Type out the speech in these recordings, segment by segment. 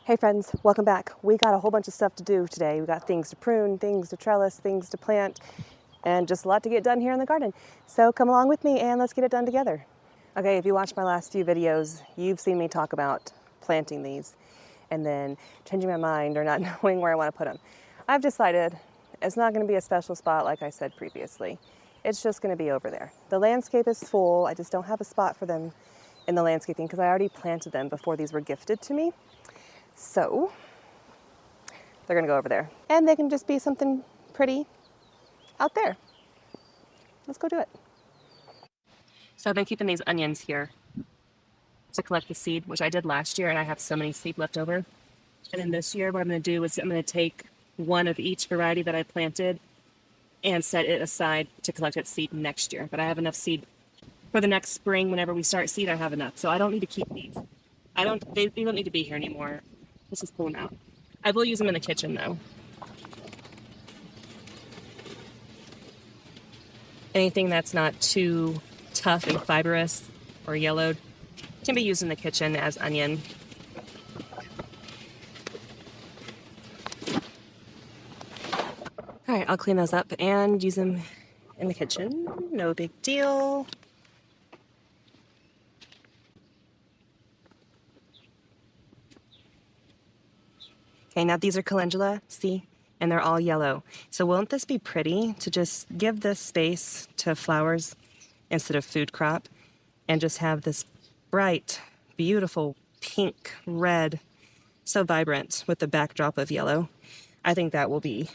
Hey friends, welcome back. We got a whole bunch of stuff to do today. We got things to prune, things to trellis, things to plant, and just a lot to get done here in the garden. So come along with me and let's get it done together. Okay, if you watched my last few videos, you've seen me talk about planting these and then changing my mind or not knowing where I want to put them. I've decided it's not going to be a special spot like I said previously. It's just going to be over there. The landscape is full. I just don't have a spot for them in the landscaping because I already planted them before these were gifted to me. So they're gonna go over there and they can just be something pretty out there. Let's go do it. So I've been keeping these onions here to collect the seed, which I did last year, and I have so many seed left over. And then this year what I'm gonna do is I'm gonna take one of each variety that I planted and set it aside to collect its seed next year. But I have enough seed for the next spring. Whenever we start seed, I have enough. So I don't need to keep these. They don't need to be here anymore. Let's just pull them out. I will use them in the kitchen though. Anything that's not too tough and fibrous or yellowed can be used in the kitchen as onion. All right, I'll clean those up and use them in the kitchen. No big deal. Okay, now these are calendula, see? And they're all yellow. So won't this be pretty to just give this space to flowers instead of food crop and just have this bright, beautiful pink, red, so vibrant with the backdrop of yellow. I think that will be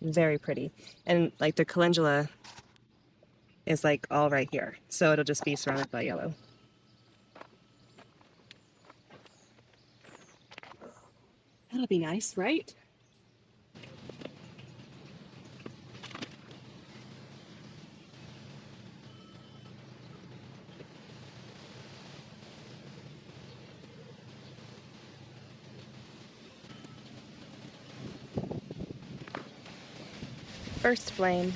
very pretty. And like the calendula is like all right here. So it'll just be surrounded by yellow. That'll be nice, right? First flame.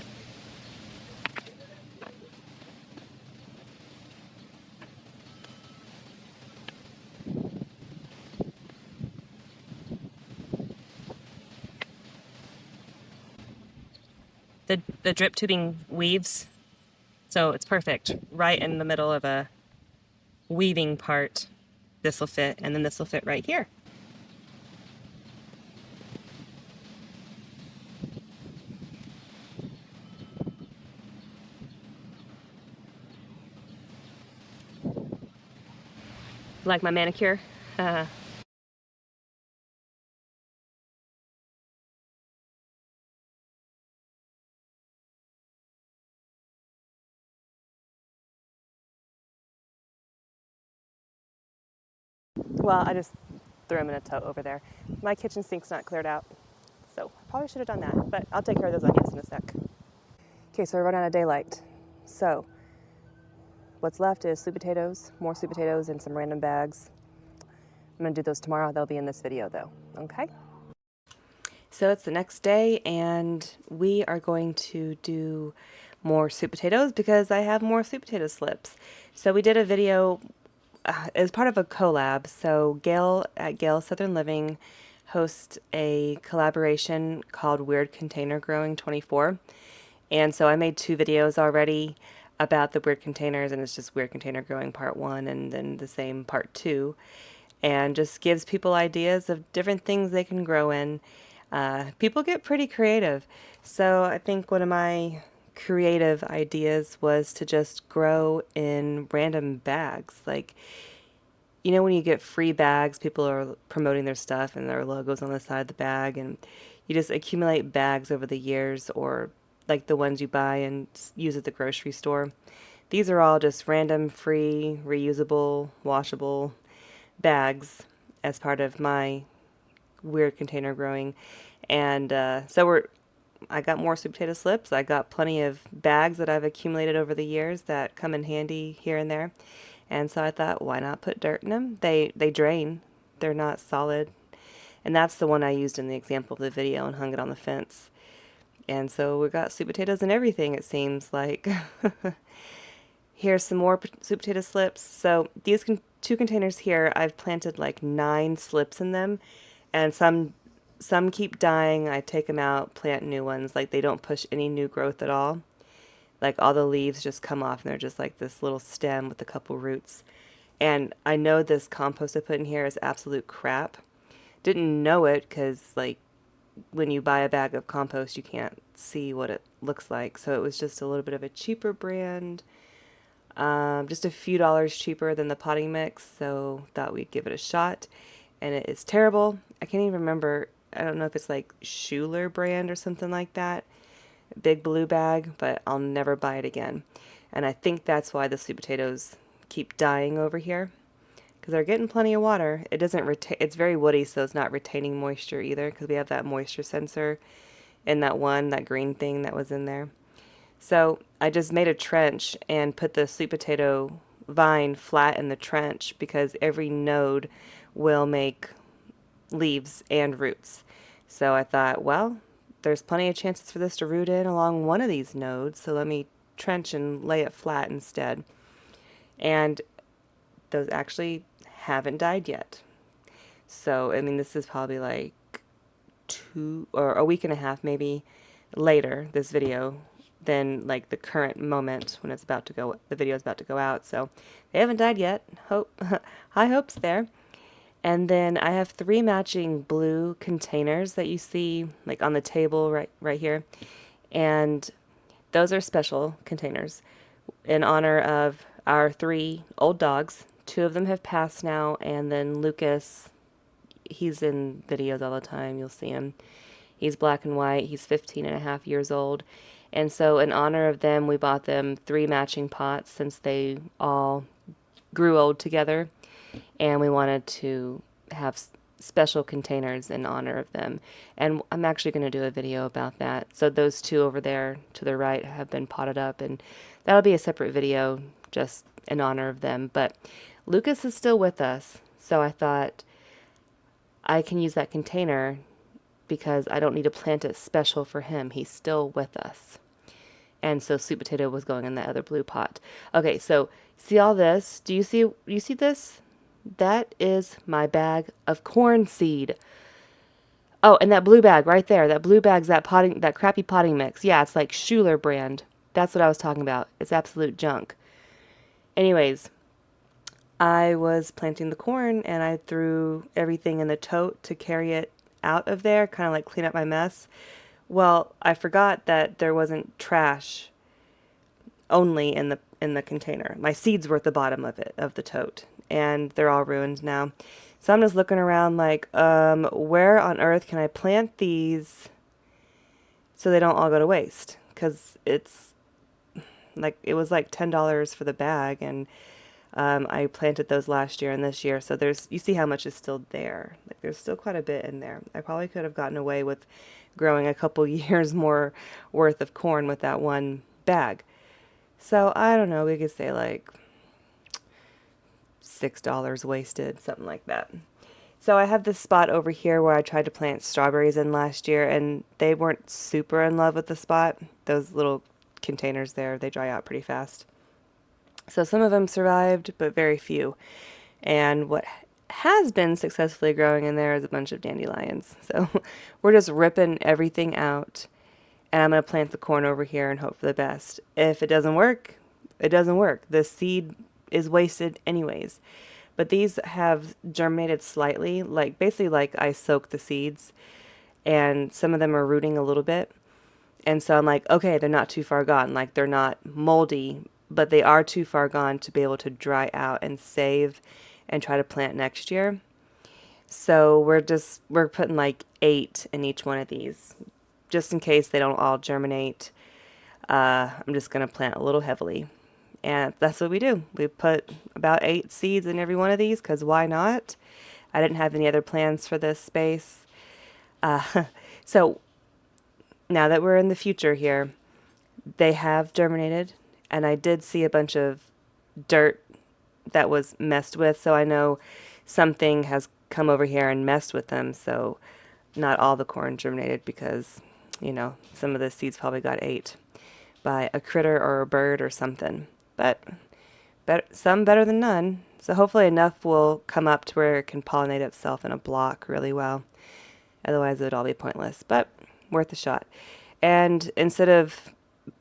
The drip tubing weaves, so it's perfect. Right in the middle of a weaving part, this will fit, and then this will fit right here. Like my manicure? Well, I just threw them in a tote over there. My kitchen sink's not cleared out, so I probably should have done that, but I'll take care of those onions in a sec. Okay, so we're running out of daylight. So what's left is sweet potatoes, more sweet potatoes, and some random bags. I'm gonna do those tomorrow. They'll be in this video though, okay? So it's the next day and we are going to do more sweet potatoes because I have more sweet potato slips. So we did a video as part of a collab. So Gail at Gail Southern Living hosts a collaboration called Weird Container Growing 24. And so I made 2 videos already about the weird containers, and it's just Weird Container Growing Part 1 and then the same Part 2. And just gives people ideas of different things they can grow in. People get pretty creative. So I think one of my creative ideas was to just grow in random bags. Like, you know, when you get free bags, people are promoting their stuff and their logos on the side of the bag, and you just accumulate bags over the years, or like the ones you buy and use at the grocery store. These are all just random, free, reusable, washable bags as part of my weird container growing. And I got more sweet potato slips. I got plenty of bags that I've accumulated over the years that come in handy here and there. And so I thought, why not put dirt in them? They drain. They're not solid. And that's the one I used in the example of the video and hung it on the fence. And so we got sweet potatoes and everything, it seems like. Here's some more sweet potato slips. So these 2 containers here, I've planted like 9 slips in them. and some keep dying. I take them out, plant new ones. Like they don't push any new growth at all. Like all the leaves just come off and they're just like this little stem with a couple roots. And I know this compost I put in here is absolute crap. Didn't know it because like when you buy a bag of compost you can't see what it looks like. So it was just a little bit of a cheaper brand. Just a few dollars cheaper than the potting mix, so thought we'd give it a shot. And it is terrible. I can't even remember. I don't know if it's like Schuler brand or something like that. Big blue bag, but I'll never buy it again. And I think that's why the sweet potatoes keep dying over here, because they're getting plenty of water. It doesn't retain. It's very woody, so it's not retaining moisture either, because we have that moisture sensor in that green thing that was in there. So I just made a trench and put the sweet potato vine flat in the trench because every node will make leaves and roots. So I thought, well, there's plenty of chances for this to root in along one of these nodes, so let me trench and lay it flat instead. And those actually haven't died yet. So, I mean, this is probably like 2 or a week and a half maybe later, this video, than like the current moment when it's about to go, the video is about to go out. So they haven't died yet. High hopes there. And then I have 3 matching blue containers that you see like on the table right here. And those are special containers in honor of our 3 old dogs. 2 of them have passed now, and then Lucas, he's in videos all the time. You'll see him. He's black and white. He's 15 and a half years old. And so in honor of them, we bought them 3 matching pots since they all grew old together. And we wanted to have special containers in honor of them. And I'm actually going to do a video about that. So those 2 over there to the right have been potted up, and that'll be a separate video just in honor of them. But Lucas is still with us, so I thought I can use that container because I don't need to plant it special for him. He's still with us. And so sweet potato was going in that other blue pot. Okay, so see all this? Do you see this? That is my bag of corn seed. Oh, and that blue bag right there. That blue bag's that crappy potting mix. Yeah, it's like Schuler brand. That's what I was talking about. It's absolute junk. Anyways, I was planting the corn and I threw everything in the tote to carry it out of there, kind of like clean up my mess. Well, I forgot that there wasn't trash only in the container. My seeds were at the bottom of the tote, and they're all ruined now. So I'm just looking around like, where on earth can I plant these so they don't all go to waste? Because it's like, it was like $10 for the bag, and I planted those last year and this year. So you see how much is still there. Like there's still quite a bit in there. I probably could have gotten away with growing a couple years more worth of corn with that one bag. So I don't know, we could say like $6 wasted, something like that. So I have this spot over here where I tried to plant strawberries in last year, and they weren't super in love with the spot. Those little containers there, they dry out pretty fast. So some of them survived, but very few. And what has been successfully growing in there is a bunch of dandelions. So we're just ripping everything out, and I'm going to plant the corn over here and hope for the best. If it doesn't work, it doesn't work. The seed is wasted anyways. But these have germinated slightly, like basically like I soaked the seeds, and some of them are rooting a little bit. And so I'm like, okay, they're not too far gone. Like they're not moldy, but they are too far gone to be able to dry out and save and try to plant next year. So we're putting like 8 in each one of these, just in case they don't all germinate. I'm just going to plant a little heavily. And that's what we do. We put about 8 seeds in every one of these, because why not? I didn't have any other plans for this space. So now that we're in the future here, they have germinated, and I did see a bunch of dirt that was messed with, so I know something has come over here and messed with them. So not all the corn germinated, because, you know, some of the seeds probably got ate by a critter or a bird or something. But some better than none. So hopefully enough will come up to where it can pollinate itself in a block really well. Otherwise it would all be pointless, but worth a shot. And instead of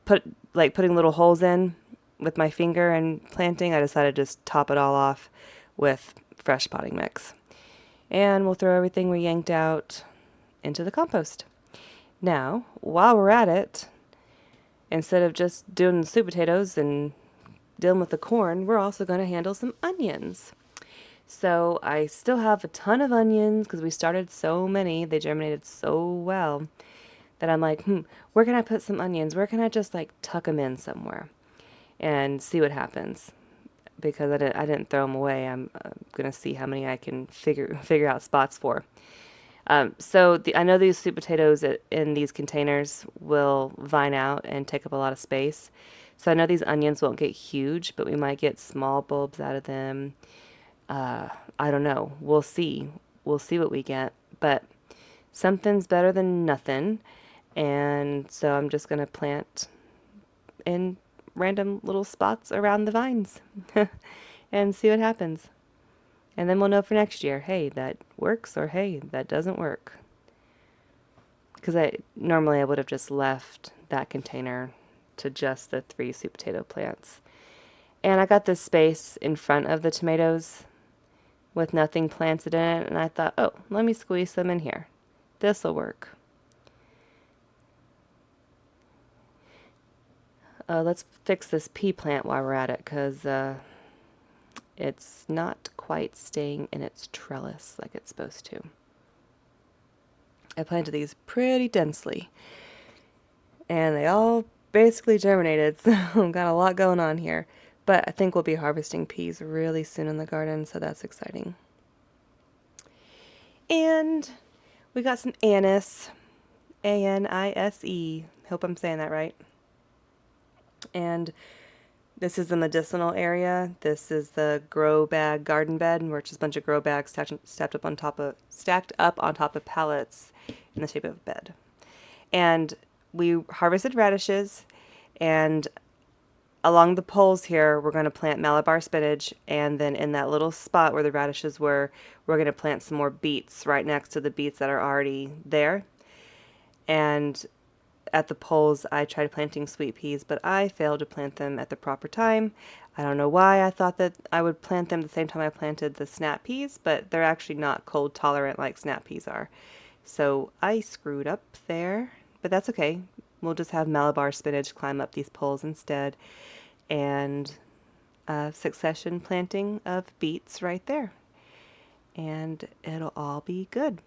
putting little holes in with my finger and planting, I decided to just top it all off with fresh potting mix. And we'll throw everything we yanked out into the compost. Now, while we're at it, instead of just doing the sweet potatoes and dealing with the corn, we're also going to handle some onions. So I still have a ton of onions because we started so many, they germinated so well that I'm like, where can I put some onions? Where can I just like tuck them in somewhere and see what happens? Because I didn't throw them away. I'm going to see how many I can figure out spots for. So I know these sweet potatoes in these containers will vine out and take up a lot of space. So I know these onions won't get huge, but we might get small bulbs out of them. I don't know. We'll see. We'll see what we get. But something's better than nothing. And so I'm just going to plant in random little spots around the vines and see what happens. And then we'll know for next year, hey, that works, or hey, that doesn't work. Because normally I would have just left that container to just the 3 sweet potato plants. And I got this space in front of the tomatoes with nothing planted in it, and I thought, oh, let me squeeze them in here. This'll work. Let's fix this pea plant while we're at it, because it's not quite staying in its trellis like it's supposed to. I planted these pretty densely, and they all basically germinated, so I've got a lot going on here. But I think we'll be harvesting peas really soon in the garden, so that's exciting. And we got some anise, A-N-I-S-E. Hope I'm saying that right. And this is the medicinal area. This is the grow bag garden bed, where it's just a bunch of grow bags stacked up on top of pallets in the shape of a bed. And we harvested radishes, and along the poles here, we're going to plant Malabar spinach, and then in that little spot where the radishes were, we're going to plant some more beets right next to the beets that are already there. And at the poles, I tried planting sweet peas, but I failed to plant them at the proper time. I don't know why I thought that I would plant them the same time I planted the snap peas, but they're actually not cold tolerant like snap peas are. So I screwed up there, but that's okay. We'll just have Malabar spinach climb up these poles instead, and a succession planting of beets right there. And it'll all be good.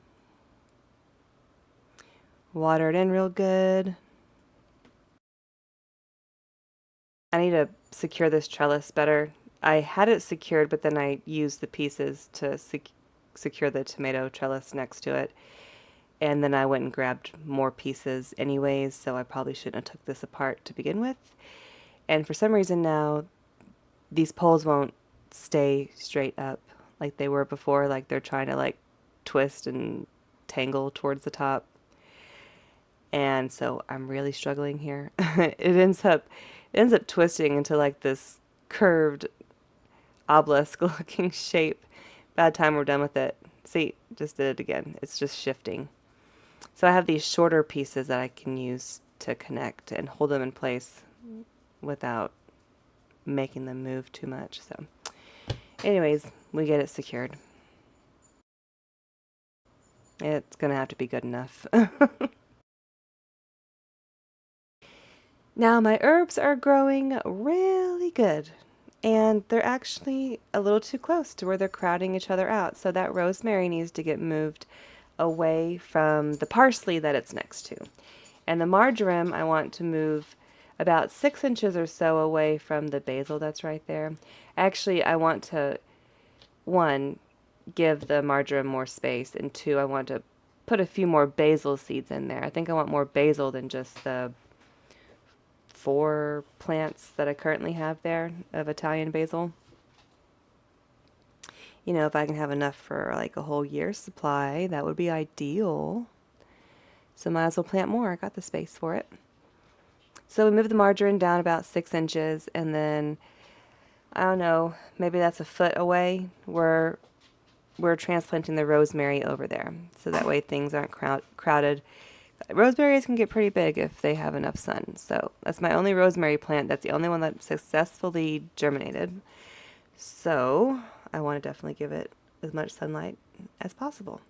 Water it in real good. I need to secure this trellis better. I had it secured, but then I used the pieces to secure the tomato trellis next to it. And then I went and grabbed more pieces anyways, so I probably shouldn't have took this apart to begin with. And for some reason now, these poles won't stay straight up like they were before, like they're trying to like twist and tangle towards the top. And so I'm really struggling here. It ends up twisting into like this curved obelisk looking shape. By the time we're done with it, see, just did it again. It's just shifting. So I have these shorter pieces that I can use to connect and hold them in place without making them move too much. So anyways, we get it secured. It's gonna have to be good enough. Now my herbs are growing really good, and they're actually a little too close to where they're crowding each other out. So that rosemary needs to get moved away from the parsley that it's next to. And the marjoram I want to move about 6 inches or so away from the basil that's right there. Actually, I want to, 1, give the marjoram more space, and 2, I want to put a few more basil seeds in there. I think I want more basil than just the 4 plants that I currently have there of Italian basil. You know, if I can have enough for like a whole year's supply, that would be ideal. So might as well plant more. I got the space for it. So we moved the marjoram down about 6 inches, and then I don't know, maybe that's a foot away. We're transplanting the rosemary over there, so that way things aren't crowded. Rosemaries can get pretty big if they have enough sun. So that's my only rosemary plant. That's the only one that successfully germinated. So I want to definitely give it as much sunlight as possible.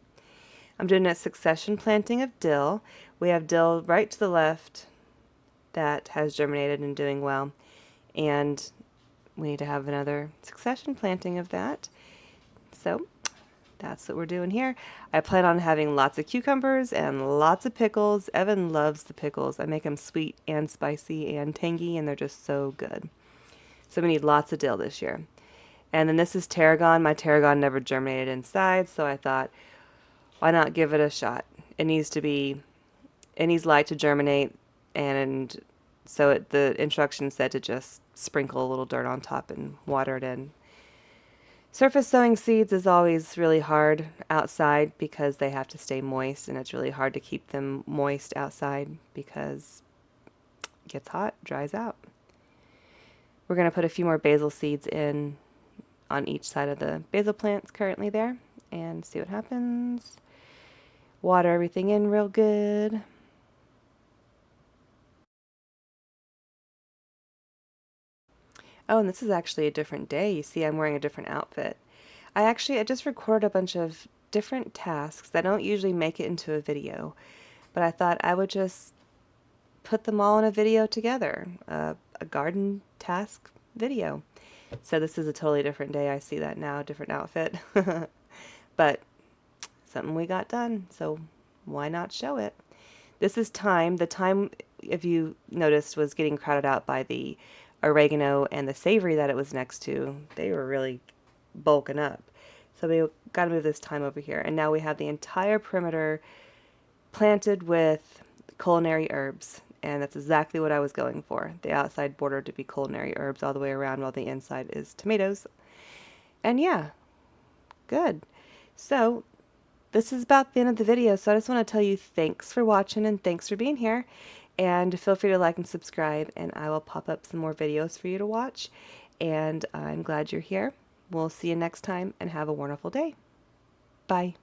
I'm doing a succession planting of dill. We have dill right to the left that has germinated and doing well. And we need to have another succession planting of that. So that's what we're doing here. I plan on having lots of cucumbers and lots of pickles. Evan loves the pickles. I make them sweet and spicy and tangy, and they're just so good. So we need lots of dill this year. And then this is tarragon. My tarragon never germinated inside, so I thought, why not give it a shot? It needs light to germinate, and so the instructions said to just sprinkle a little dirt on top and water it in. Surface sowing seeds is always really hard outside because they have to stay moist, and it's really hard to keep them moist outside because it gets hot, dries out. We're going to put a few more basil seeds in on each side of the basil plants currently there and see what happens. Water everything in real good. Oh, and this is actually a different day. You see, I'm wearing a different outfit. I just recorded a bunch of different tasks that don't usually make it into a video, but I thought I would just put them all in a video together, a garden task video. So this is a totally different day. I see that now, different outfit, but something we got done, so why not show it? This is thyme. The thyme, if you noticed, was getting crowded out by the oregano and the savory that it was next to. They were really bulking up. So we got to move this thyme over here. And now we have the entire perimeter planted with culinary herbs. And that's exactly what I was going for. The outside border to be culinary herbs all the way around while the inside is tomatoes. And yeah, good. So this is about the end of the video, so I just want to tell you thanks for watching and thanks for being here. And feel free to like and subscribe, and I will pop up some more videos for you to watch. And I'm glad you're here. We'll see you next time, and have a wonderful day. Bye.